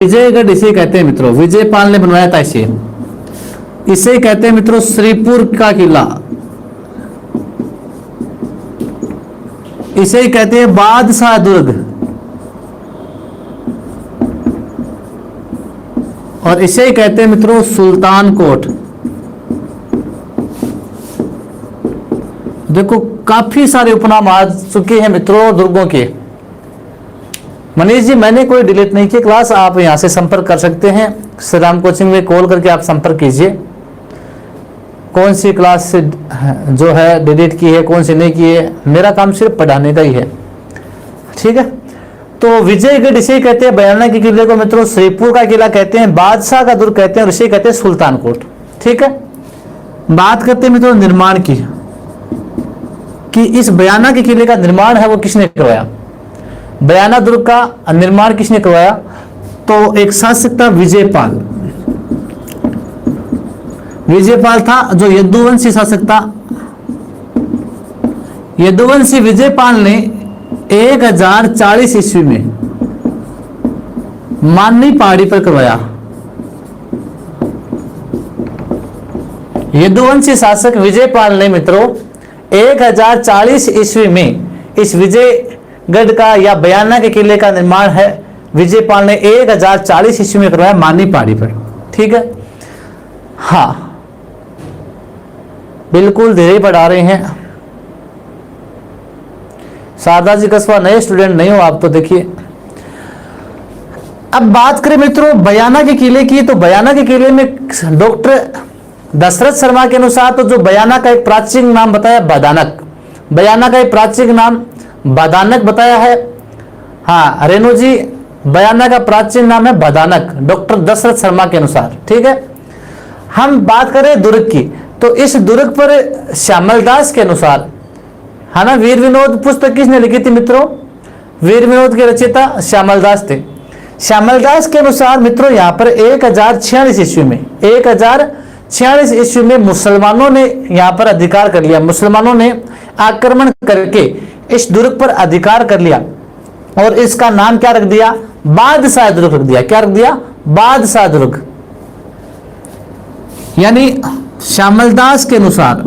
विजयगढ़ इसे कहते हैं मित्रों, विजयपाल ने बनवाया था इसे। इसे कहते हैं मित्रों श्रीपुर का किला, इसे कहते हैं बादशाह दुर्ग, और इसे कहते हैं मित्रों सुल्तान कोट। देखो काफी सारे उपनाम आ चुके हैं मित्रों दुर्गों के। मनीष जी मैंने कोई डिलीट नहीं की क्लास, आप यहां से संपर्क कर सकते हैं। श्री राम कोचिंग में कॉल करके आप संपर्क कीजिए, कौन सी क्लास से जो है डिलीट की है, कौन सी नहीं की है। मेरा काम सिर्फ पढ़ाने का ही है, ठीक है। तो विजयगढ़ इसे कहते हैं बयाना के किले को मित्रों श्रीपुर का किला कहते हैं, बादशाह का दुर्ग कहते हैं, और इसे कहते हैं सुल्तान कोट, ठीक है। बात करते हैं मित्रों निर्माण की, कि इस बयाना के किले का निर्माण है वो किसने करवाया। बयाना दुर्ग का निर्माण किसने करवाया, तो एक शासक था विजयपाल। विजयपाल था जो यदुवंशी शासक था। यदुवंशी विजयपाल ने 1040 ईस्वी में माननी पहाड़ी पर करवाया। यदुवंशी शासक विजयपाल ने मित्रों 1040 ईस्वी में इस विजयगढ़ का या बयाना के किले का निर्माण है विजयपाल ने 1040 ईस्वी में करवाया माननी पहाड़ी पर, ठीक है। हाँ बिल्कुल धीरे ही पढ़ा रहे हैं। शारदा जी कस्बा नए स्टूडेंट नहीं हो आप तो देखिए। अब बात करें मित्रों बयाना के किले की, तो बयाना के किले में डॉक्टर दशरथ शर्मा के अनुसार तो जो बयाना का एक प्राचीन नाम बताया बदानक, बयाना का एक प्राचीन नाम बदानक बताया है। हाँ रेणु जी बयाना का प्राचीन नाम है बदानक, डॉक्टर दशरथ शर्मा के अनुसार, ठीक है। हम बात करें दुर्ग की, तो इस दुर्ग पर श्यामलदास के अनुसार, है ना, वीर विनोद पुस्तक किसने लिखी थी मित्रों, वीर विनोद के रचयिता श्यामलदास थे। श्यामलदास के अनुसार मित्रों यहाँ पर 1046 ईस्वी में 1046 ईस्वी में मुसलमानों ने यहाँ पर अधिकार कर लिया। मुसलमानों ने आक्रमण करके इस दुर्ग पर अधिकार कर लिया और इसका नाम क्या रख दिया, बादशाह दुर्ग रख दिया। क्या रख दिया, बादशाह दुर्ग। यानी श्यामलदास के अनुसार,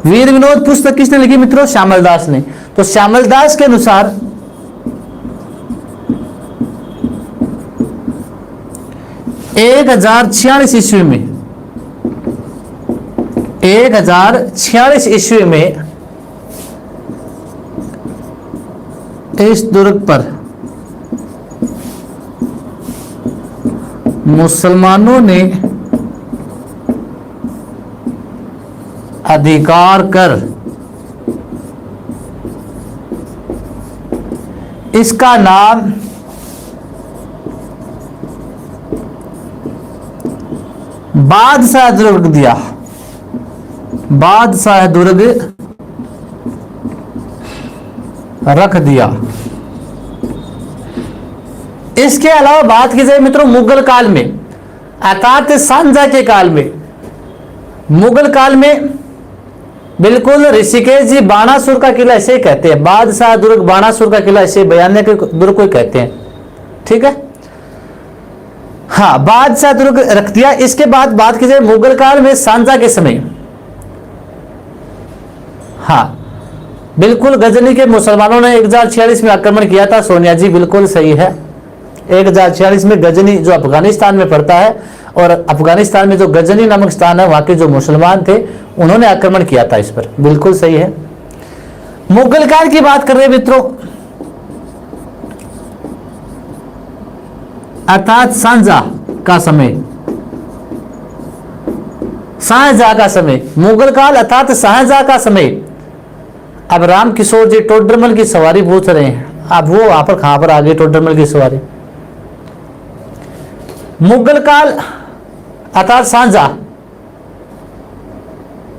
वीर विनोद पुस्तक किसने लिखी मित्रों, श्यामलदास ने। तो श्यामलदास के अनुसार 1046 ईस्वी में 1046 ईस्वी में इस दुर्ग पर मुसलमानों ने अधिकार कर इसका नाम बादशाह दुर्ग रख दिया। बादशाह दुर्ग रख दिया। इसके अलावा बात की जाए मित्रों मुगल काल में, अर्थात सांझा के काल में, मुगल काल में बिल्कुल ऋषिकेश जी बाणासुर का किला इसे कहते हैं, बादशाह दुर्ग बाणासुर का किला इसे बयाना के दुर्ग को कहते हैं, ठीक है। हाँ बादशाह दुर्ग रख दिया। इसके बाद बात की जाए मुगल काल में सांझा के समय, हाँ बिल्कुल गजनी के मुसलमानों ने 1046 में आक्रमण किया था। सोनिया जी बिल्कुल सही है, 1046 में गजनी जो अफगानिस्तान में पड़ता है, और अफगानिस्तान में जो गजनी नामक स्थान है वहां के जो मुसलमान थे उन्होंने आक्रमण किया था इस पर, बिल्कुल सही है। मुगल काल की बात कर रहे हैं मित्रों, अर्थात सांझा का समय, शाहजहां का समय, मुगल काल अर्थात शाहजहां का समय। अब राम किशोर जी टोडरमल की सवारी पूछ रहे हैं, अब वो वहां पर कहां पर आ गई टोडरमल की सवारी। मुगल काल अर्थात सांझा,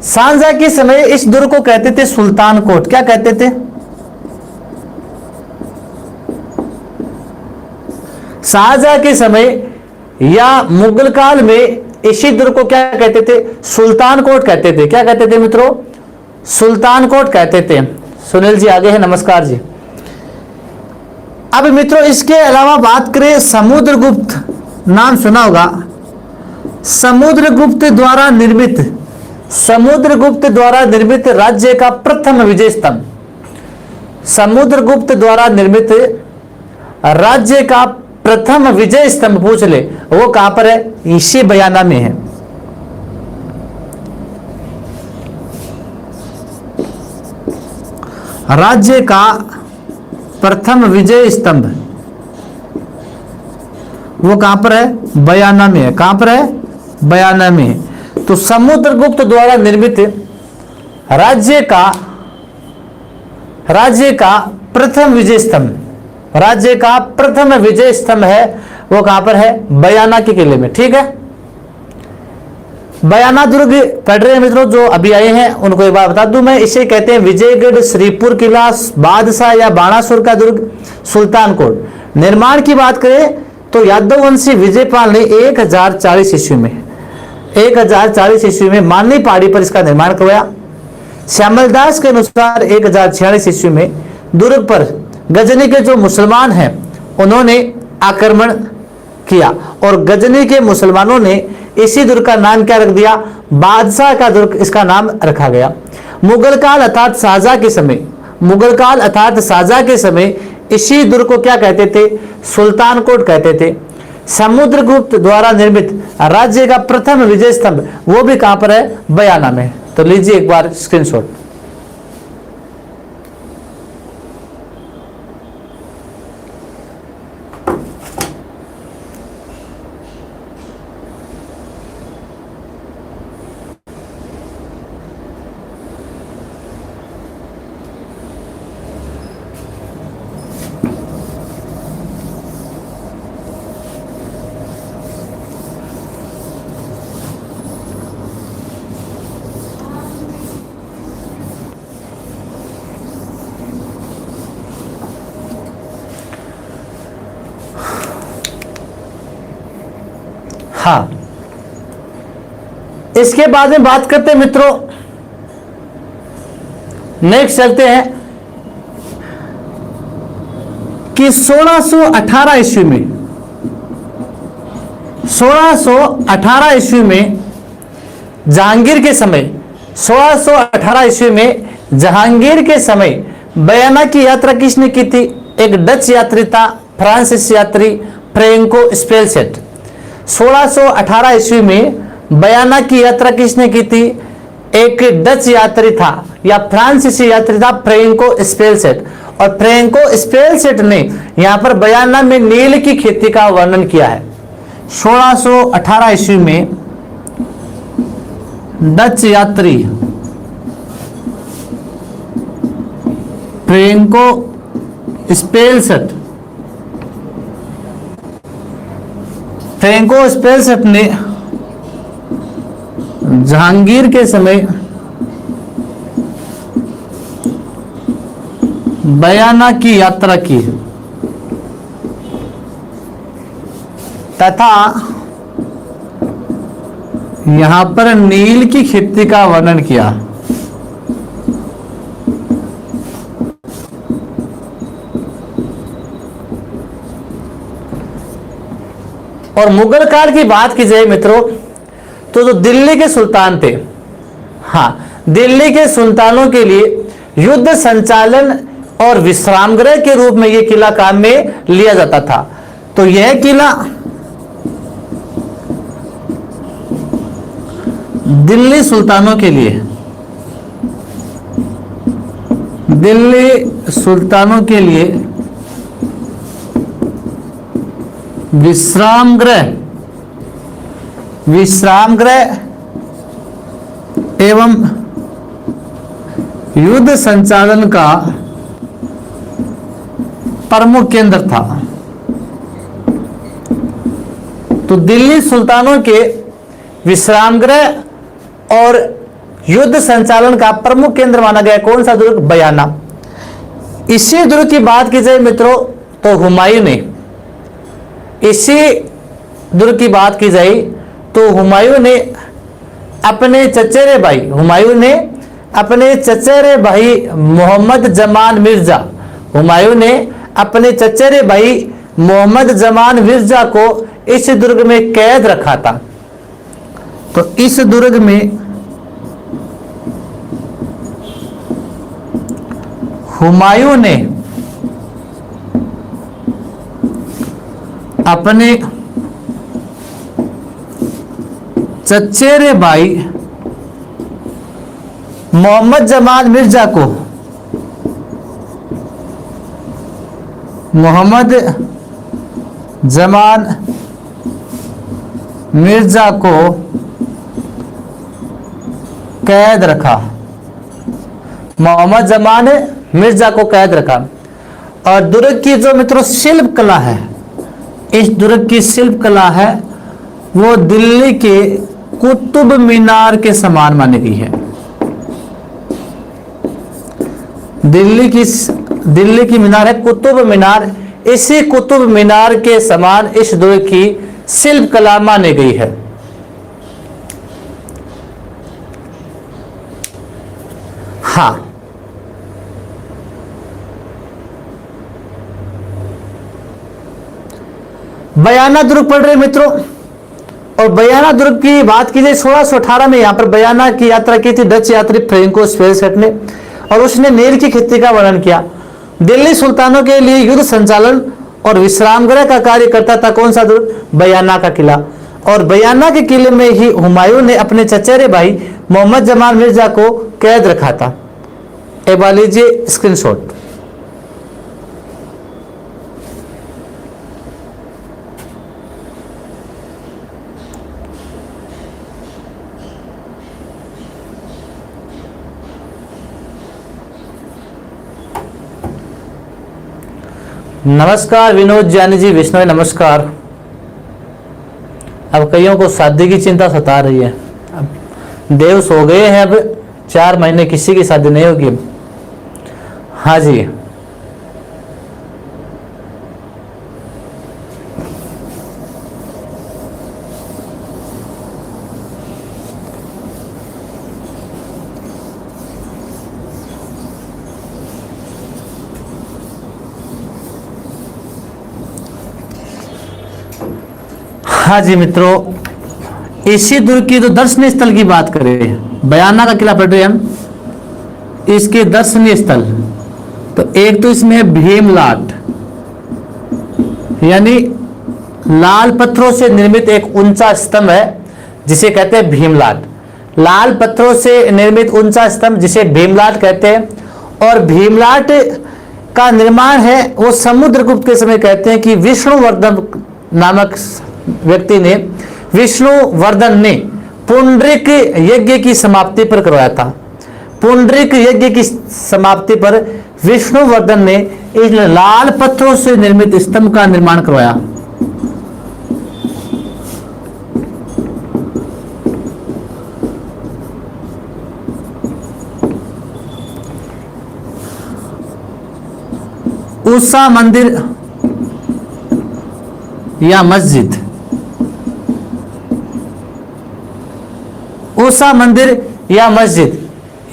सांझा के समय इस दुर्ग को कहते थे सुल्तान कोट। क्या कहते थे, शाहजहां के समय या मुगल काल में इसी दुर्ग को क्या कहते थे, सुल्तान कोट कहते थे। क्या कहते थे मित्रों, सुल्तान कोट कहते थे। सुनील जी आगे हैं, नमस्कार जी। अब मित्रों इसके अलावा बात करें समुद्रगुप्त, नाम सुना होगा। समुद्रगुप्त द्वारा निर्मित, समुद्रगुप्त द्वारा निर्मित राज्य का प्रथम विजय स्तंभ, समुद्रगुप्त द्वारा निर्मित राज्य का प्रथम विजय स्तंभ पूछ ले, वो कहां पर है? इसी बयाना में है। राज्य का प्रथम विजय स्तंभ वो कहां पर है? बयाना में है। कहां पर है? बयाना में है। तो समुद्रगुप्त द्वारा निर्मित राज्य का प्रथम विजय स्तंभ, राज्य का प्रथम विजय स्तंभ है वो कहां पर है? बयाना के किले में। ठीक है, बयाना दुर्ग पढ़ रहे हैं मित्रों जो अभी आए हैं उनको एक बात बता दूं मैं, इसे कहते हैं विजयगढ़, श्रीपुर किला, बादशाह या बाणासुर का दुर्ग, सुल्तानकोट। निर्माण की बात करें तो यादववंशी विजयपाल ने 1040 ईस्वी में, 1040 ईस्वी में माननी पहाड़ी पर इसका निर्माण करवाया। श्यामलदास के अनुसार 1046 ईस्वी में दुर्ग पर गजनी के जो मुसलमान हैं उन्होंने आक्रमण किया और गजनी के मुसलमानों ने इसी दुर्ग का नाम क्या रख दिया? बादशाह का दुर्ग इसका नाम रखा गया। मुगल काल अर्थात शाहजहां के समय, मुगल काल अर्थात शाहजहां के समय इसी दुर्ग को क्या कहते थे? सुल्तानकोट कहते थे। समुद्रगुप्त द्वारा निर्मित राज्य का प्रथम विजय स्तंभ वो भी कहां पर है? बयाना में। तो लीजिए एक बार स्क्रीनशॉट। हाँ, इसके बाद में बात करते हैं मित्रों, नेक्स्ट चलते हैं कि 1618 ईस्वी में, 1618 ईस्वी में जहांगीर के समय, 1618 ईस्वी में जहांगीर के समय बयाना की यात्रा किसने की थी? एक डच यात्री था, फ्रांसीसी यात्री फ्रैंको स्पेलसेट। 1618 ईस्वी में बयाना की यात्रा किसने की थी? एक डच यात्री था या फ्रांसीसी यात्री था, फ्रैंको स्पेलसेट। और फ्रैंको स्पेलसेट ने यहां पर बयाना में नील की खेती का वर्णन किया है। 1618 ईस्वी में डच यात्री फ्रैंको स्पेलसेट, फ्रैंको स्पेलसेट ने जहांगीर के समय बयाना की यात्रा की तथा यहां पर नील की खेती का वर्णन किया। और मुगल काल की बात की जाए मित्रों तो जो दिल्ली के सुल्तान थे, हाँ, दिल्ली के सुल्तानों के लिए युद्ध संचालन और विश्राम गृह के रूप में यह किला काम में लिया जाता था। तो यह किला दिल्ली सुल्तानों के लिए, दिल्ली सुल्तानों के लिए विश्राम गृह एवं युद्ध संचालन का प्रमुख केंद्र था। तो दिल्ली सुल्तानों के विश्राम गृह और युद्ध संचालन का प्रमुख केंद्र माना गया कौन सा दुर्ग? बयाना। इसी दुर्ग की बात की जाए मित्रों तो हुमायूं ने, इसी दुर्ग की बात की जाए तो हुमायूं ने अपने चचेरे भाई, हुमायूं ने अपने चचेरे भाई मोहम्मद जमान मिर्जा, हुमायूं ने अपने चचेरे भाई मोहम्मद जमान मिर्जा को इस दुर्ग में कैद रखा था। तो इस दुर्ग में हुमायूं ने अपने चचेरे भाई मोहम्मद जमान मिर्जा को मोहम्मद जमान मिर्जा को कैद रखा। मोहम्मद जमान मिर्जा को कैद रखा। और दुर्ग की जो मित्रों शिल्प कला है, इस दुर्ग की शिल्प कला है वो दिल्ली के कुतुब मीनार के समान मानी गई है। दिल्ली की मीनार है कुतुब मीनार, इसी कुतुब मीनार के समान इस दुर्ग की शिल्प कला मानी गई है। हाँ, बयाना दुर्ग पढ़ रहे मित्रों, और बयाना दुर्ग की बात की जाए 1618 में यहां पर बयाना की यात्रा की थी डच यात्री फ्रेंकोस फेल्सेट ने, और उसने नील की खेती का वर्णन किया। दिल्ली सुल्तानों के लिए युद्ध संचालन और विश्राम गृह का कार्य करता था कौन सा दुर्ग? बयाना का किला। और बयाना के किले में ही हुमायूं ने अपने चचेरे भाई मोहम्मद जमान मिर्जा को कैद रखा था। एक बार लीजिए स्क्रीनशॉट। नमस्कार विनोद जानी जी, विष्णु नमस्कार। अब कईयों को शादी की चिंता सता रही है। अब देव सो गए हैं, अब 4 महीने किसी की शादी नहीं होगी। हाँ जी, हाँ जी मित्रों, इसी दुर्ग की जो दर्शनीय स्थल की बात करें, बयाना का किला पढ़ रहे हैं हम, इसके दर्शनीय स्थल तो एक तो इसमें है भीमलाट, यानी लाल पत्थरों से निर्मित एक ऊंचा स्तंभ है जिसे कहते हैं भीमलाट। लाल पत्थरों से निर्मित ऊंचा स्तंभ जिसे भीमलाट कहते हैं। और भीमलाट का निर्माण है वो समुद्रगुप्त के समय कहते हैं कि विष्णुवर्धन नामक व्यक्ति ने, विष्णुवर्धन ने पुंडरीक यज्ञ की समाप्ति पर करवाया था। पुंडरीक यज्ञ की समाप्ति पर विष्णुवर्धन ने इस लाल पत्थरों से निर्मित स्तंभ का निर्माण करवाया। उषा मंदिर या मस्जिद, उषा मंदिर या मस्जिद,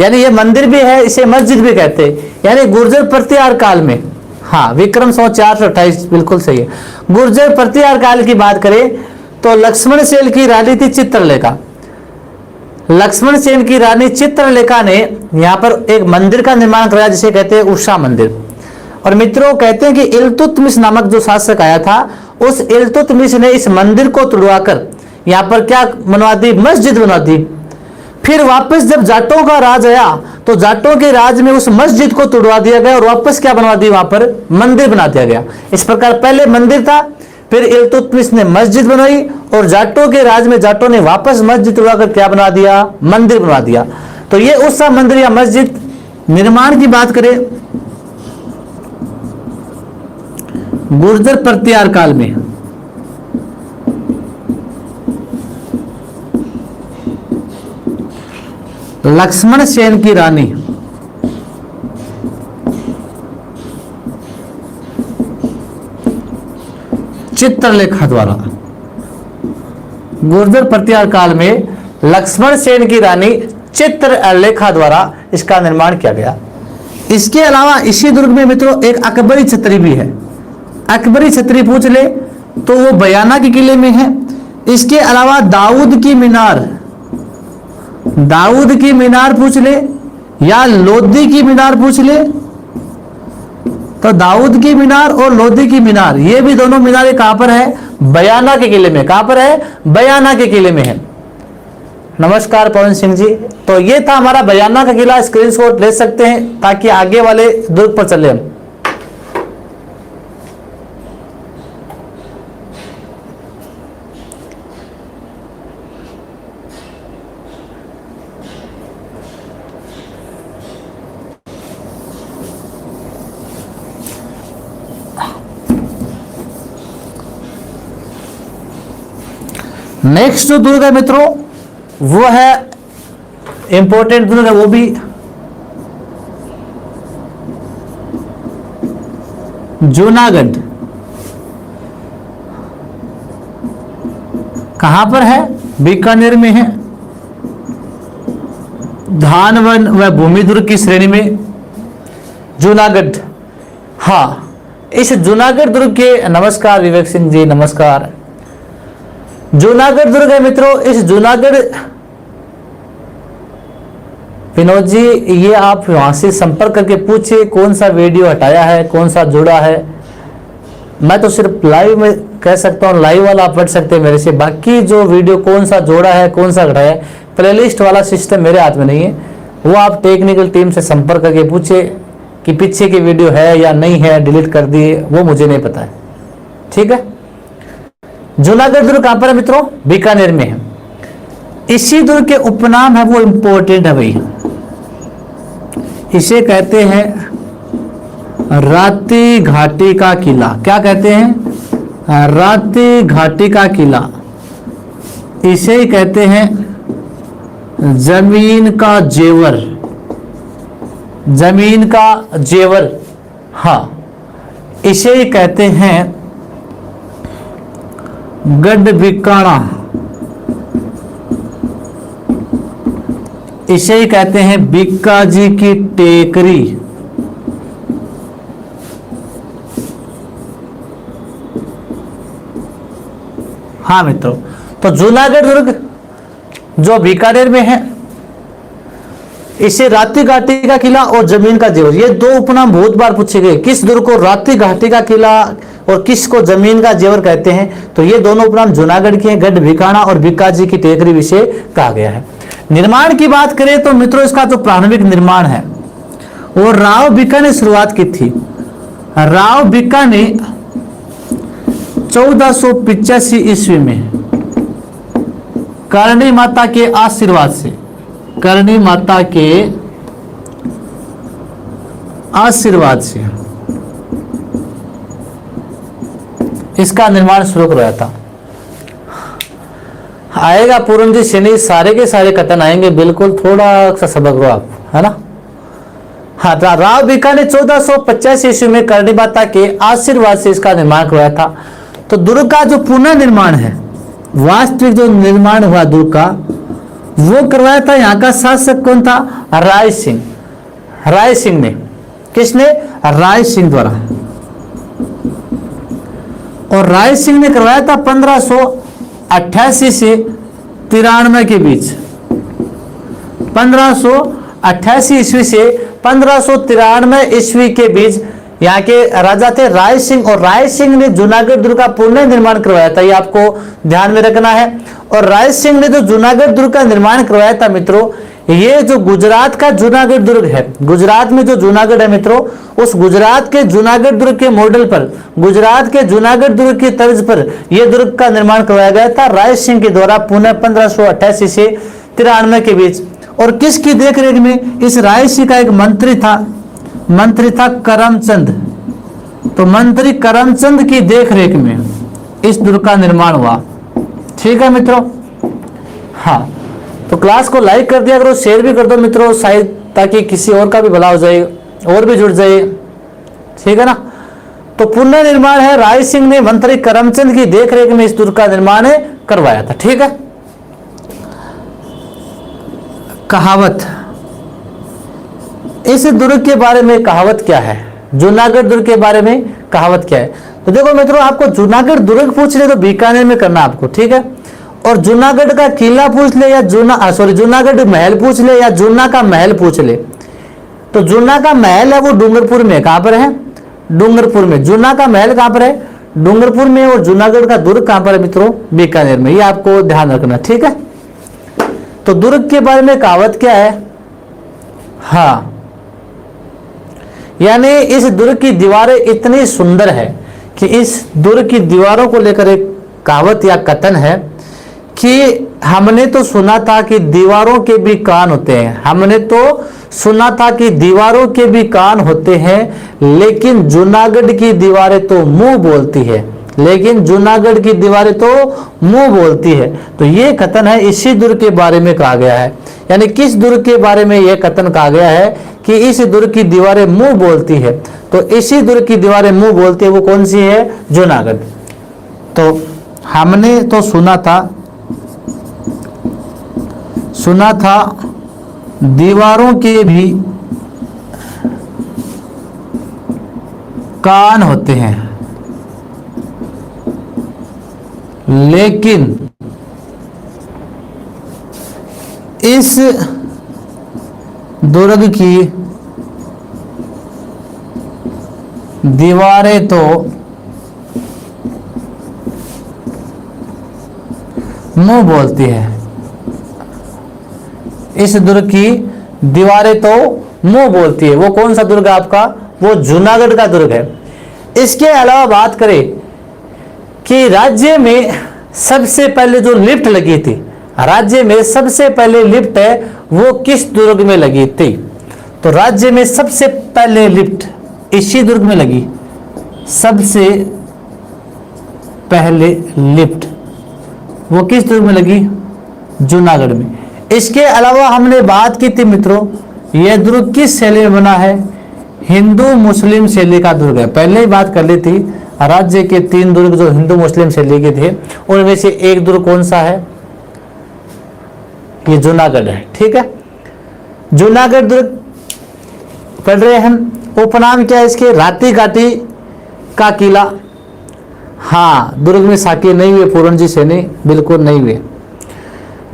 यानी ये मंदिर भी है, इसे मस्जिद भी कहते हैं। यानी गुर्जर प्रतिहार काल में, हाँ विक्रम 428 बिल्कुल सही है। गुर्जर प्रतिहार काल की बात करें तो लक्ष्मण सेन की रानी थी चित्रलेखा। लक्ष्मण सेन की रानी चित्रलेखा ने यहाँ पर एक मंदिर का निर्माण कराया जिसे कहते हैं उषा मंदिर। और मित्रों कहते हैं कि इल्तुतमिश नामक जो शासक आया था, उस इल्तुतमिश ने इस मंदिर को तुड़वाकर यहाँ पर क्या बनवा दी? मस्जिद बनवा दी। फिर वापस जब जाटों का राज आया तो जाटों के राज में उस मस्जिद को तुड़वा दिया गया और वापस क्या बनवा दी? वहां पर मंदिर बना दिया गया। इस प्रकार पहले मंदिर था, फिर इल्तुतमिश ने मस्जिद बनाई और जाटों के राज में जाटों ने वापस मस्जिद तुड़वाकर क्या बना दिया? मंदिर बनवा दिया। तो ये उस मंदिर या मस्जिद निर्माण की बात करें गुर्जर प्रतिहार काल में, लक्ष्मण सेन की रानी चित्रलेखा द्वारा, गुर्जर प्रतिहार काल में लक्ष्मण सेन की रानी चित्रलेखा द्वारा इसका निर्माण किया गया। इसके अलावा इसी दुर्ग में मित्रों एक अकबरी छतरी भी है। अकबरी छतरी पूछ ले तो वो बयाना के किले में है। इसके अलावा दाऊद की मीनार, दाऊद की मीनार पूछ ले या लोदी की मीनार पूछ ले, तो दाऊद की मीनार और लोदी की मीनार, ये भी दोनों मीनारें कहां पर है? बयाना के किले में। कहां पर है? बयाना के किले में है। नमस्कार पवन सिंह जी। तो ये था हमारा बयाना का किला, स्क्रीनशॉट ले सकते हैं ताकि आगे वाले दुर्ग पर चले हम। नेक्स्ट जो दुर्ग है मित्रों वो है इंपॉर्टेंट दुर्ग है, वो भी जूनागढ़। कहां पर है? बीकानेर में है। धान वन व भूमि दुर्ग की श्रेणी में जूनागढ़। हाँ, इस जूनागढ़ दुर्ग के, नमस्कार विवेक सिंह जी, नमस्कार। जूनागढ़ दुर्ग है मित्रों। इस जूनागढ़, विनोद जी ये आप वहां से संपर्क करके पूछिए कौन सा वीडियो हटाया है, कौन सा जुड़ा है। मैं तो सिर्फ लाइव में कह सकता हूं, लाइव वाला आप पढ़ सकते हैं मेरे से। बाकी जो वीडियो कौन सा जोड़ा है, कौन सा हटाया है, प्लेलिस्ट वाला सिस्टम मेरे हाथ में नहीं है। वो आप टेक्निकल टीम से संपर्क करके पूछिए कि पीछे की वीडियो है या नहीं है, डिलीट कर दिए, वो मुझे नहीं पता है। ठीक है। जूनागढ़ दुर्ग कहां पर है मित्रों? बीकानेर में है। इसी दुर्ग के उपनाम है, वो इंपॉर्टेंट है भाई। इसे कहते हैं राती घाटी का किला। क्या कहते हैं? राती घाटी का किला। इसे ही कहते हैं जमीन का जेवर। जमीन का जेवर, हाँ, इसे ही कहते हैं गढ़ बीकाना। इसे ही कहते हैं बीका जी की टेकरी। हाँ मित्रों, तो जूनागढ़ दुर्ग जो बीकानेर में है, इसे राती घाटी का किला और जमीन का जेवर, ये दो उपनाम बहुत बार पूछे गए। किस दुर्ग को राती घाटी का किला और किसको जमीन का जेवर कहते हैं? तो ये दोनों उपनाम जूनागढ़ के हैं, गढ़ बीकाना और बीका जी की टेकरी विषय कहा गया है। निर्माण की बात करें तो मित्रों इसका जो प्रारंभिक निर्माण है वो राव बीका ने शुरुआत की थी। राव बीका ने 1485 ईस्वी में करणी माता के आशीर्वाद से, करणी माता के आशीर्वाद से इसका निर्माण शुरू करवाया था। आएगा पूर्ण जी शनि, सारे के सारे कथन आएंगे, बिल्कुल थोड़ा सा सबक लो आप, है ना। हाँ, राव बीका ने 1485 ईस्वी में करणी माता के आशीर्वाद से इसका निर्माण करवाया था। तो दुर्ग का जो पुनर्निर्माण है, वास्तविक जो निर्माण हुआ दुर्ग का, वो करवाया था यहाँ का शासक कौन था? राय सिंह। राय सिंह ने, किसने? राय सिंह द्वारा। और राय सिंह ने करवाया था 1588 से 93 के बीच। 1588 ईस्वी से 1593 ईस्वी के बीच यहाँ के राजा थे राय सिंह, और राय सिंह ने जूनागढ़ दुर्ग का पुनर्निर्माण करवाया था। ये आपको ध्यान में रखना है। और राय सिंह ने जो जूनागढ़ दुर्ग का निर्माण करवाया था मित्रों, ये जो गुजरात का जूनागढ़ दुर्ग है, गुजरात में जो जूनागढ़ है मित्रों, उस गुजरात के जूनागढ़ दुर्ग के मॉडल पर, गुजरात के जूनागढ़ दुर्ग की तर्ज पर यह दुर्ग का निर्माण करवाया गया था राय सिंह के द्वारा पुनः 1588 से 93 के बीच। और किसकी देखरेख में? इस राय सिंह का एक मंत्री था करमचंद। तो मंत्री करमचंद की देखरेख में इस दुर्ग का निर्माण हुआ। ठीक है मित्रों। हाँ, तो क्लास को लाइक कर दिया करो, शेयर भी कर दो मित्रों, शायद ताकि किसी और का भी भला हो जाए और भी जुड़ जाए। ठीक है ना। तो पुनर्निर्माण है, राय सिंह ने मंत्री करमचंद की देखरेख में इस दुर्ग का निर्माण करवाया था। ठीक है। इस दुर्ग के बारे में कहावत क्या है? जूनागढ़ दुर्ग के बारे में कहावत क्या है? तो देखो मित्रों, आपको जूनागढ़ दुर्ग पूछ ले तो बीकानेर में करना आपको, ठीक है। और जूनागढ़ का किला पूछ ले या जूनागढ़ महल पूछ ले या जूना का महल पूछ ले, तो जूना का महल है वो डूंगरपुर में। कहां पर है? डूंगरपुर में। जूना का महल कहां पर है? डूंगरपुर में। और जूनागढ़ का दुर्ग कहां पर है मित्रों? बीकानेर में। ये आपको ध्यान रखना, ठीक है। तो दुर्ग के बारे में कहावत क्या है? हाँ, यानी इस दुर्ग की दीवारें इतनी सुंदर है कि इस दुर्ग की दीवारों को लेकर एक कहावत या कथन है कि हमने तो सुना था कि दीवारों के भी कान होते हैं, हमने तो सुना था कि दीवारों के भी कान होते हैं, लेकिन जूनागढ़ की दीवारें तो मुंह बोलती है, लेकिन जूनागढ़ की दीवारें तो मुंह बोलती है। तो ये कथन है, इसी दुर्ग के बारे में कहा गया है। यानी किस दुर्ग के बारे में यह कथन कहा गया है कि इस दुर्ग की दीवारें मुंह बोलती है? तो इसी दुर्ग की दीवारें मुंह बोलती है, वो कौन सी है? जूनागढ़। तो हमने तो सुना था दीवारों के भी कान होते हैं, लेकिन इस दुर्ग की दीवारें तो मुंह बोलती है। इस दुर्ग की दीवारें तो मुंह बोलती है। वो कौन सा दुर्ग है आपका? वो जूनागढ़ का दुर्ग है। इसके अलावा बात करें कि राज्य में सबसे पहले जो लिफ्ट लगी थी, राज्य में सबसे पहले लिफ्ट है वो किस दुर्ग में लगी थी? तो राज्य में सबसे पहले लिफ्ट इसी दुर्ग में लगी। सबसे पहले लिफ्ट वो किस दुर्ग में लगी? जूनागढ़ में। इसके अलावा हमने बात की थी मित्रों, यह दुर्ग किस शैली में बना है? हिंदू मुस्लिम शैली का दुर्ग है। पहले ही बात कर ली थी, राज्य के 3 दुर्ग जो हिंदू मुस्लिम शैली के थे, उनमें से एक दुर्ग कौन सा है? ये जूनागढ़ है, ठीक है। जूनागढ़ दुर्ग पढ़ रहे हैं हम। उपनाम क्या है इसके? राती घाटी का किला। हाँ, दुर्ग में साके नहीं हुए पूर्ण जी सैनी, बिल्कुल नहीं हुए।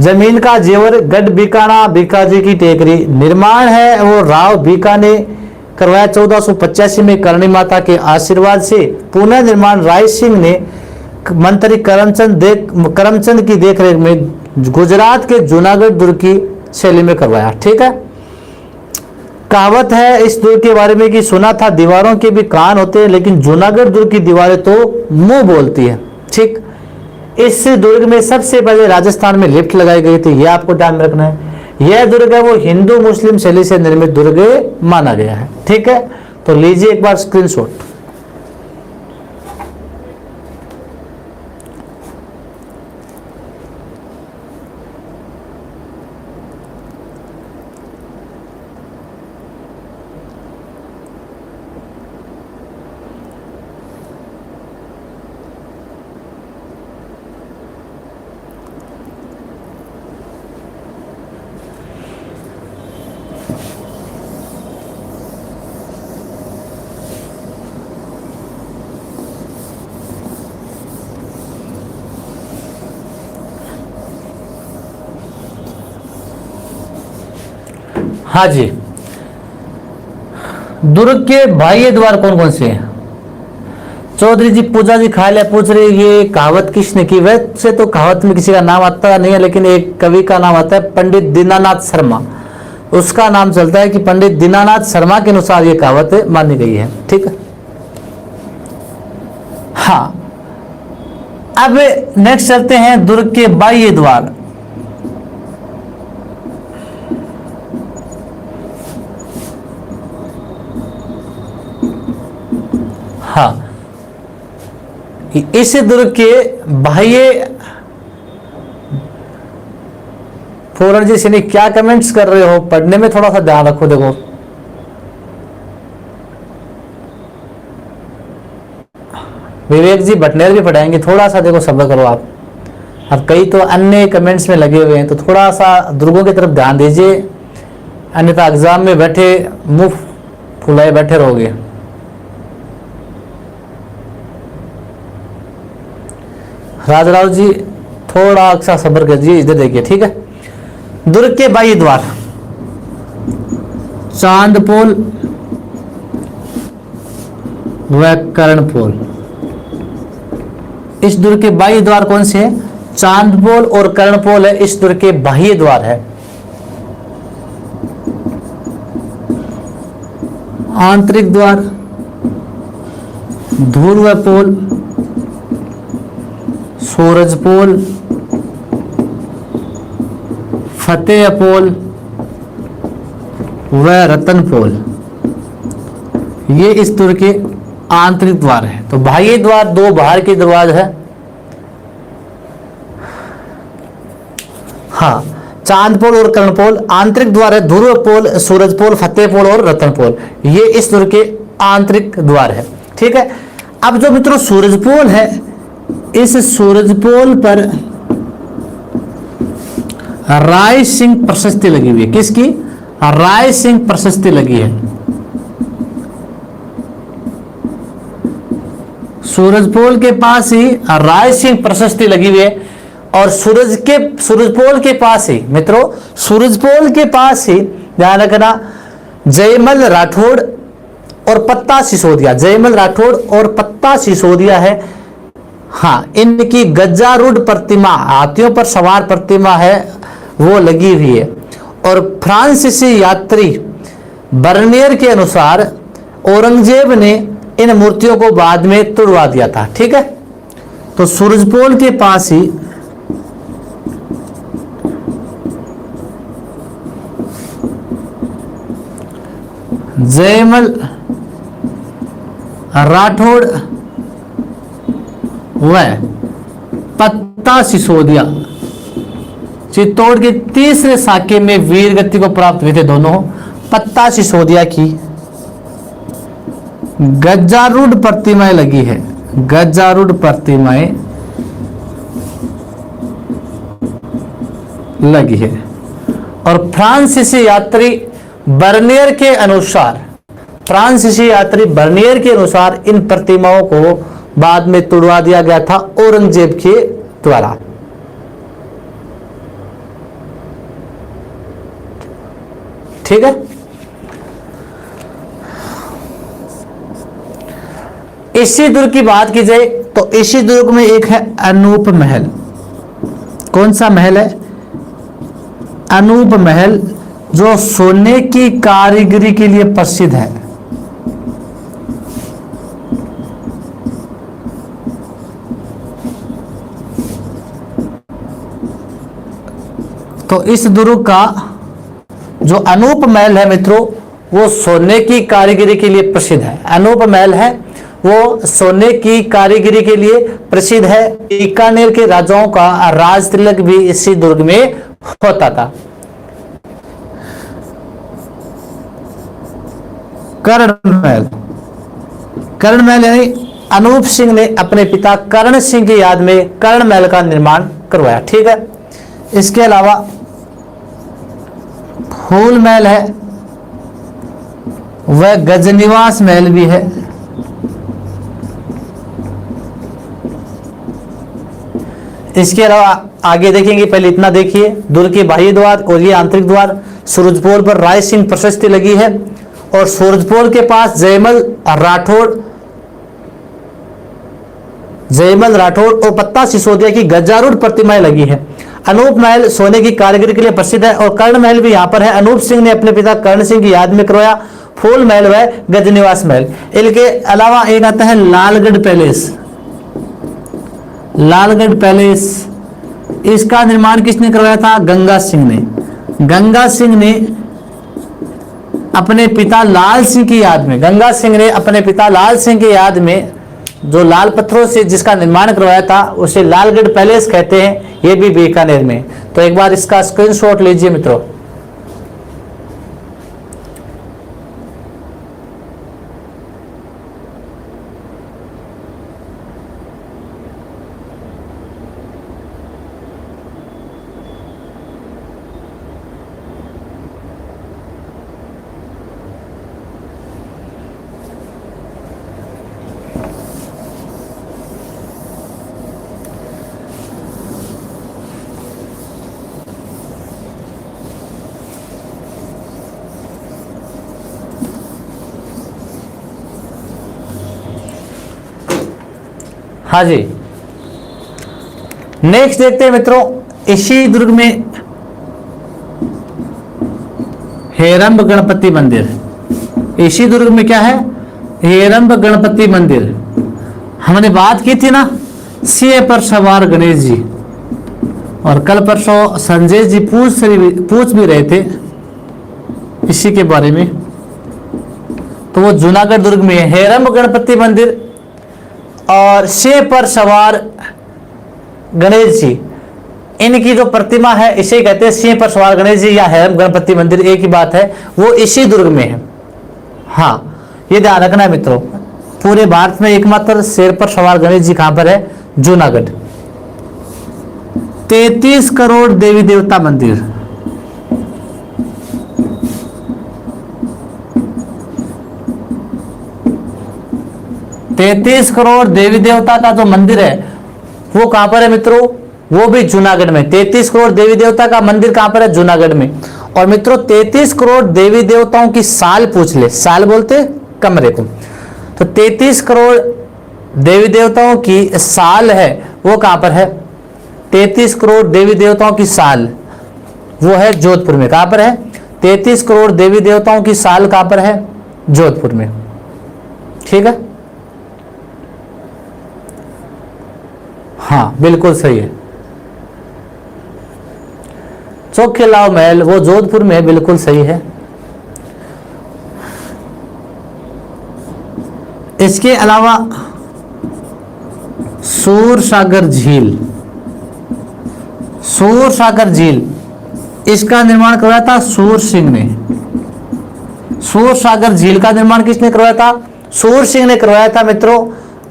जमीन का जेवर गढ़ बीकाना, बीकाजी की टेकरी। निर्माण है वो राव बीका ने करवाया 1485 में करणी माता के आशीर्वाद से। पुनः निर्माण राय सिंह ने मंत्री करमचंद की देखरेख में गुजरात के जूनागढ़ दुर्ग की शैली में करवाया, ठीक है। कहावत है इस दुर्ग के बारे में कि सुना था दीवारों के भी कान होते हैं, लेकिन जूनागढ़ दुर्ग की दीवारें तो मुंह बोलती है, ठीक। इस दुर्ग में सबसे पहले राजस्थान में लिफ्ट लगाई गई थी, यह आपको ध्यान रखना है। यह दुर्ग है वो हिंदू मुस्लिम शैली से निर्मित दुर्ग माना गया है, ठीक है। तो लीजिए एक बार स्क्रीनशॉट। हाँ जी, दुर्ग के बाह्य द्वार कौन कौन से हैं? चौधरी जी पूजा जी खालिया पूछ रहे ये कहावत किसने की? वैसे तो कहावत में किसी का नाम आता नहीं है, लेकिन एक कवि का नाम आता है पंडित दीनानाथ शर्मा। उसका नाम चलता है कि पंडित दीनानाथ शर्मा के अनुसार ये कहावत मानी गई है, ठीक है। हाँ, अब नेक्स्ट चलते हैं दुर्ग के बाह्य द्वार। हाँ, इस दुर्ग के बाह्य फोरन जी सिनी क्या कमेंट्स कर रहे हो? पढ़ने में थोड़ा सा ध्यान रखो। देखो विवेक जी भटनेर भी पढ़ाएंगे, थोड़ा सा देखो सब्र करो आप। अब कई तो अन्य कमेंट्स में लगे हुए हैं, तो थोड़ा सा दुर्गों की तरफ ध्यान दीजिए। अन्यथा एग्जाम में बैठे मुंह फुलाए बैठे रहोगे। राजराव जी थोड़ा सा सब्र कीजिए, इधर देखिए, ठीक है। दुर्ग के बाह्य द्वार, चांदपोल व कर्णपोल। इस दुर्ग के बाह्य द्वार कौन से है? चांदपोल और कर्णपोल है, इस दुर्ग के बाह्य द्वार है। आंतरिक द्वार ध्रुवपोल, सूरजपोल, फतेहपोल व रतनपोल, ये इस दुर्ग के आंतरिक द्वार है। तो बाह्य द्वार दो बाहर के दरवाजे है। हाँ, चांदपोल और कर्णपोल। आंतरिक द्वार है ध्रुवपोल, सूरजपोल, फतेहपोल और रतनपोल, ये इस दुर्ग के आंतरिक द्वार है, ठीक है। अब जो मित्रों सूरजपोल है, इस सूरजपोल पर राय सिंह प्रशस्ति लगी हुई है। किसकी? राय सिंह प्रशस्ति लगी है। सूरजपोल के पास ही राय सिंह प्रशस्ति लगी हुई है। और सूरजपोल के पास ही मित्रों, सूरजपोल के पास ही ध्यान रखना, जयमल राठौड़ और पत्ता सिसोदिया, जयमल राठौड़ और पत्ता सिसोदिया है। हाँ, इनकी गजारूढ़ प्रतिमा, हाथियों पर सवार प्रतिमा है, वो लगी हुई है। और फ्रांसीसी यात्री बर्नियर के अनुसार औरंगजेब ने इन मूर्तियों को बाद में तुड़वा दिया था, ठीक है। तो सूरजपोल के पास ही जयमल राठौड़ व पत्ता सिसोदिया चित्तौड़ के तीसरे साके में वीर गति को प्राप्त हुए थे। दोनों पत्ता सिसोदिया की गजारूढ़ प्रतिमाएं लगी है, गजारूढ़ प्रतिमाएं लगी है। और फ्रांसीसी यात्री बर्नियर के अनुसार, फ्रांसीसी यात्री बर्नियर के अनुसार इन प्रतिमाओं को बाद में तुड़वा दिया गया था औरंगजेब के द्वारा। ठीक है। इसी दुर्ग की बात की जाए तो इसी दुर्ग में एक है अनूप महल। कौन सा महल है? अनूप महल, जो सोने की कारीगरी के लिए प्रसिद्ध है। तो इस दुर्ग का जो अनूप महल है मित्रों, वो सोने की कारीगरी के लिए प्रसिद्ध है। अनूप महल है वो सोने की कारीगरी के लिए प्रसिद्ध है। बीकानेर के राजाओं का राज तिलक भी इसी दुर्ग में होता था। कर्ण महल, कर्ण महल यानी अनूप सिंह ने अपने पिता कर्ण सिंह की याद में कर्ण महल का निर्माण करवाया। ठीक है। इसके अलावा फूल महल है, वह गजनिवास महल भी है। इसके अलावा आगे देखेंगे, पहले इतना देखिए, दुर्ग के बाह्य द्वार और ये आंतरिक द्वार। सूरजपोल पर राय सिंह प्रशस्ति लगी है और सूरजपोल के पास जयमल राठौड़ और पत्ता सिसोदिया की गजारूढ़ प्रतिमाएं लगी है। अनूप महल सोने की कारीगरी के लिए प्रसिद्ध है और कर्ण महल भी यहाँ पर है। अनूप सिंह ने अपने पिता कर्ण सिंह की याद में करवाया। फूल महल व गजनिवास महल। इनके अलावा एक आता है लालगढ़ पैलेस। लालगढ़ पैलेस, इसका निर्माण किसने करवाया था? गंगा सिंह ने। गंगा सिंह ने अपने पिता लाल सिंह की याद में, गंगा सिंह ने अपने पिता लाल सिंह की याद में जो लाल पत्थरों से जिसका निर्माण करवाया था उसे लालगढ़ पैलेस कहते हैं। यह भी बीकानेर में। तो एक बार इसका स्क्रीनशॉट लीजिए मित्रों। हाँ जी। नेक्स्ट देखते हैं मित्रों, इसी दुर्ग में हेरंब गणपति मंदिर। इसी दुर्ग में क्या है? हेरंब गणपति मंदिर। हमने बात की थी ना सिंह पर सवार गणेश जी, और कल परसों संजय जी पूछ भी रहे थे इसी के बारे में। तो वो जूनागढ़ दुर्ग में है हेरंब गणपति मंदिर और सिंह पर सवार गणेश जी, इनकी जो प्रतिमा है इसे कहते हैं सिंह पर सवार गणेश जी या हेरंब गणपति मंदिर, एक ही बात है, वो इसी दुर्ग में है। हाँ, ये ध्यान रखना है मित्रों, पूरे भारत में एकमात्र शेर पर सवार गणेश जी कहां पर है? जूनागढ़। 33 करोड़ देवी देवता मंदिर। तैतीस करोड़ देवी देवता का जो मंदिर है वो कहां पर है मित्रों? वो भी जूनागढ़ में। 33 करोड़ देवी देवता का मंदिर कहां पर है? जूनागढ़ में। और मित्रों 33 करोड़ देवी देवताओं की साल पूछ ले, साल बोलते कमरे को, तो 33 करोड़ देवी देवताओं की साल है वो कहां पर है? 33 करोड़ देवी देवताओं की साल वो है जोधपुर में। कहां पर है? 33 करोड़ देवी देवताओं की साल कहां पर है? जोधपुर में। ठीक है, हाँ बिल्कुल सही है। चौखिलाव महल वो जोधपुर में, बिल्कुल सही है। इसके अलावा सूरसागर झील, सूरसागर झील इसका निर्माण करवाया था सूर सिंह ने। सूरसागर झील का निर्माण किसने करवाया था? सूर सिंह ने करवाया था मित्रों।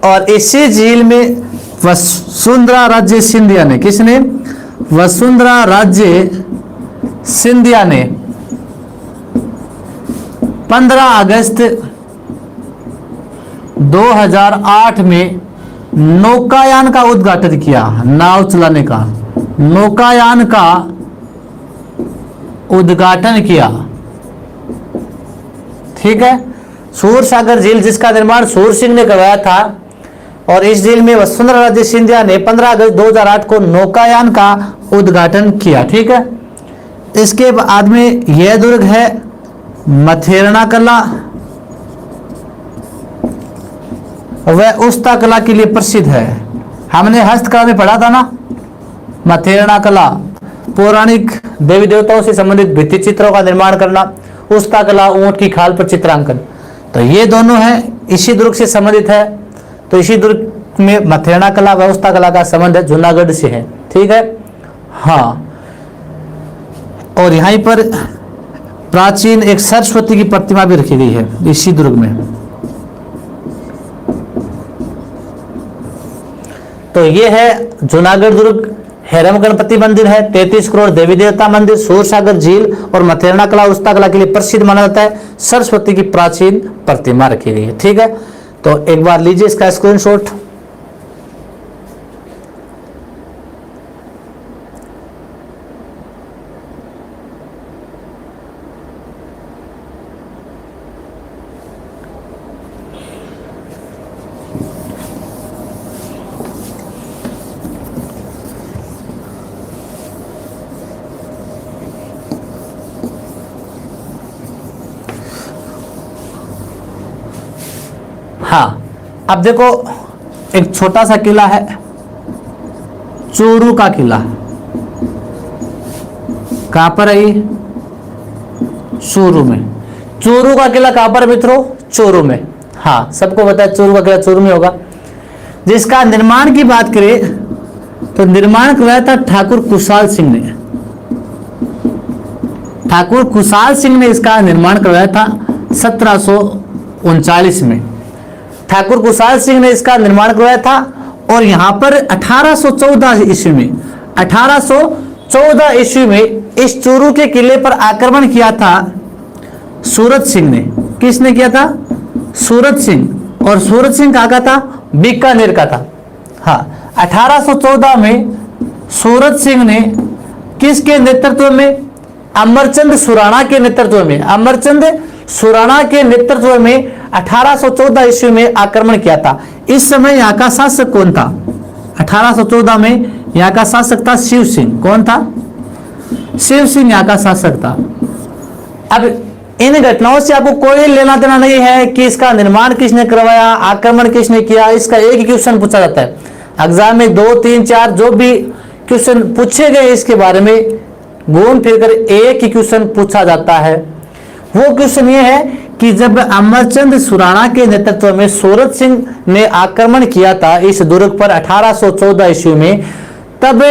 और इसी झील में वसुंधरा राज्य सिंधिया ने, किसने? वसुंधरा राज्य सिंधिया ने 15 अगस्त 2008 में नौकायान का उद्घाटन किया। नाव चलाने का, नौकायान का उद्घाटन किया। ठीक है, सूरसागर झील जिसका निर्माण सूर सिंह ने करवाया था, और इस झील में वसुंधरा राज्य सिंधिया ने 15 अगस्त 2008 को नौकायान का उद्घाटन किया। ठीक है, इसके बाद में यह दुर्ग है मथेरना कला, वह उस्ता कला के लिए प्रसिद्ध है। हमने हस्तकला में पढ़ा था ना, मथेरना कला पौराणिक देवी देवताओं से संबंधित भित्ति चित्रों का निर्माण करना, उस्ता कला ऊंट की खाल पर चित्रांकन, तो ये दोनों है इसी दुर्ग से संबंधित है। तो इसी दुर्ग में मथेरना कला व उस्ता कला का संबंध है, जूनागढ़ से है। ठीक है, हाँ, और यहीं पर प्राचीन एक सरस्वती की प्रतिमा भी रखी गई है इसी दुर्ग में। तो ये है जूनागढ़ दुर्ग, हेरंब गणपति मंदिर है, 33 करोड़ देवी देवता मंदिर, सूरसागर झील और मथेरना कला उस्ता कला के लिए प्रसिद्ध माना जाता है। सरस्वती की प्राचीन प्रतिमा रखी गई है। ठीक है, तो एक बार लीजिए इसका स्क्रीनशॉट। हाँ, अब देखो एक छोटा सा किला है, चोरू का किला। कहां पर है ये? चोरू में। चोरू का किला कहां पर मित्रों? चोरू में। हाँ, सबको पता है चोरू का किला चोरू में होगा। जिसका निर्माण की बात करें तो निर्माण करवाया था ठाकुर कुशाल सिंह ने। ठाकुर कुशाल सिंह ने इसका निर्माण करवाया था 1739 में। ठाकुर कुशाल सिंह ने इसका निर्माण करवाया था। और यहां पर 1814 ईस्वी में 1814 ईस्वी में इस चोरू के किले पर आक्रमण किया था सूरत सिंह ने। किसने किया था? सूरत सिंह। और सूरत सिंह कहाँ का था? बीकानेर का था। हाँ, 1814 में सूरत सिंह ने किसके नेतृत्व में? अमरचंद सुराणा के नेतृत्व में। अमरचंद सुराणा के नेतृत्व में 1814 ईस्वी में आक्रमण किया था। इस समय यहाँ का शासक कौन था? 1814 में यहाँ का शासक था शिव सिंह। कौन था? शिव सिंह यहाँ का शासक था। अब इन घटनाओं से आपको कोई लेना देना नहीं है कि इसका निर्माण किसने करवाया, आक्रमण किसने किया। इसका एक ही क्वेश्चन पूछा जाता है एग्जाम में, 2 3 4 जो भी क्वेश्चन पूछे गए इसके बारे में घूम फिरकर एक ही क्वेश्चन पूछा जाता है। वो क्वेश्चन ये है कि जब अमरचंद सुराणा के नेतृत्व में सूरत सिंह ने आक्रमण किया था इस दुर्ग पर 1814 ईस्वी में, तब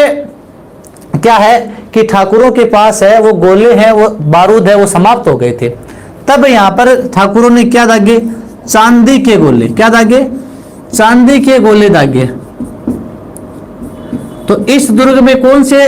क्या है कि ठाकुरों के पास है वो गोले हैं, वो बारूद है, वो समाप्त हो गए थे। तब यहाँ पर ठाकुरों ने क्या दागे? चांदी के गोले। क्या दागे? चांदी के गोले दागे। तो इस दुर्ग में कौन से,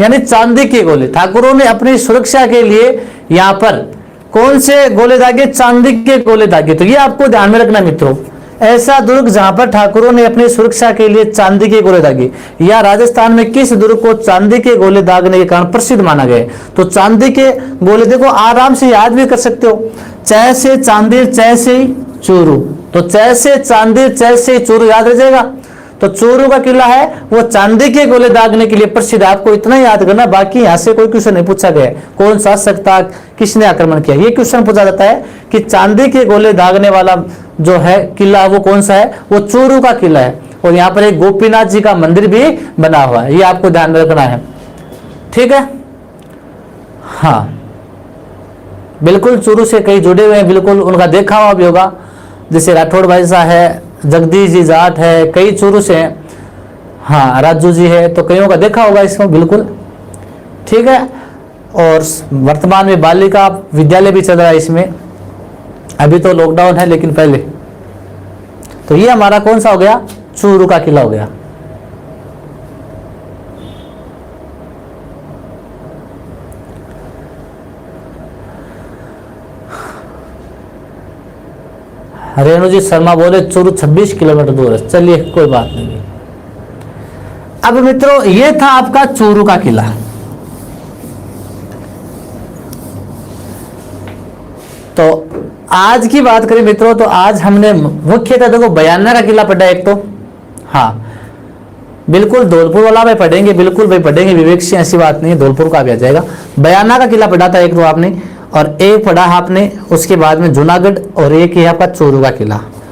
यानी चांदी के गोले, ठाकुरों ने अपनी सुरक्षा के लिए यहाँ पर कौन से गोले दागे? चांदी के गोले दागे। तो ये आपको ध्यान में रखना मित्रों, ऐसा दुर्ग जहां पर ठाकुरों ने अपनी सुरक्षा के लिए चांदी के गोले दागे, या राजस्थान में किस दुर्ग को चांदी के गोले दागने के कारण प्रसिद्ध माना गया? तो चांदी के गोले देखो आराम से याद भी कर सकते हो, चै से चांदी, चै से चूरू। तो चै से चांदी, चै से चूरू याद रह जाएगा। तो चूरू का किला है वो चांदी के गोले दागने के लिए प्रसिद्ध। आपको इतना याद करना, बाकी यहां से कोई क्वेश्चन नहीं पूछा गया कौन शासक था, किसने आक्रमण किया। ये क्वेश्चन पूछा जाता है कि चांदी के गोले दागने वाला जो है किला वो कौन सा है? वो चूरू का किला है। और यहाँ पर एक गोपीनाथ जी का मंदिर भी बना हुआ है, ये आपको ध्यान में रखना है। ठीक है, हाँ बिल्कुल चूरू से कई जुड़े हुए हैं, बिल्कुल उनका देखा हुआ भी होगा। जैसे राठौड़ भाई साहब है, जगदीश जी जाट है, कई चूरू से हैं। हाँ राजू जी है, तो कईयों का देखा होगा इसको बिल्कुल। ठीक है, और वर्तमान में बालिका विद्यालय भी चल रहा है इसमें। अभी तो लॉकडाउन है लेकिन पहले। तो ये हमारा कौन सा हो गया? चूरू का किला हो गया। रेणु जी शर्मा बोले चूरू 26 किलोमीटर दूर है। चलिए कोई बात नहीं। अब मित्रों ये था आपका चूरू का किला। तो आज की बात करें मित्रों, तो आज हमने मुख्यतः देखो बयाना का किला पढ़ा एक तो, हाँ बिल्कुल धौलपुर वाला भी पढ़ेंगे, बिल्कुल भाई पढ़ेंगे, विवेक से ऐसी बात नहीं है, धौलपुर का भी आ जाएगा। बयाना का किला पढ़ा था एक तो आपने, और एक पढ़ा आपने उसके बाद में जूनागढ़, और एक ही आपका चूरू का किला।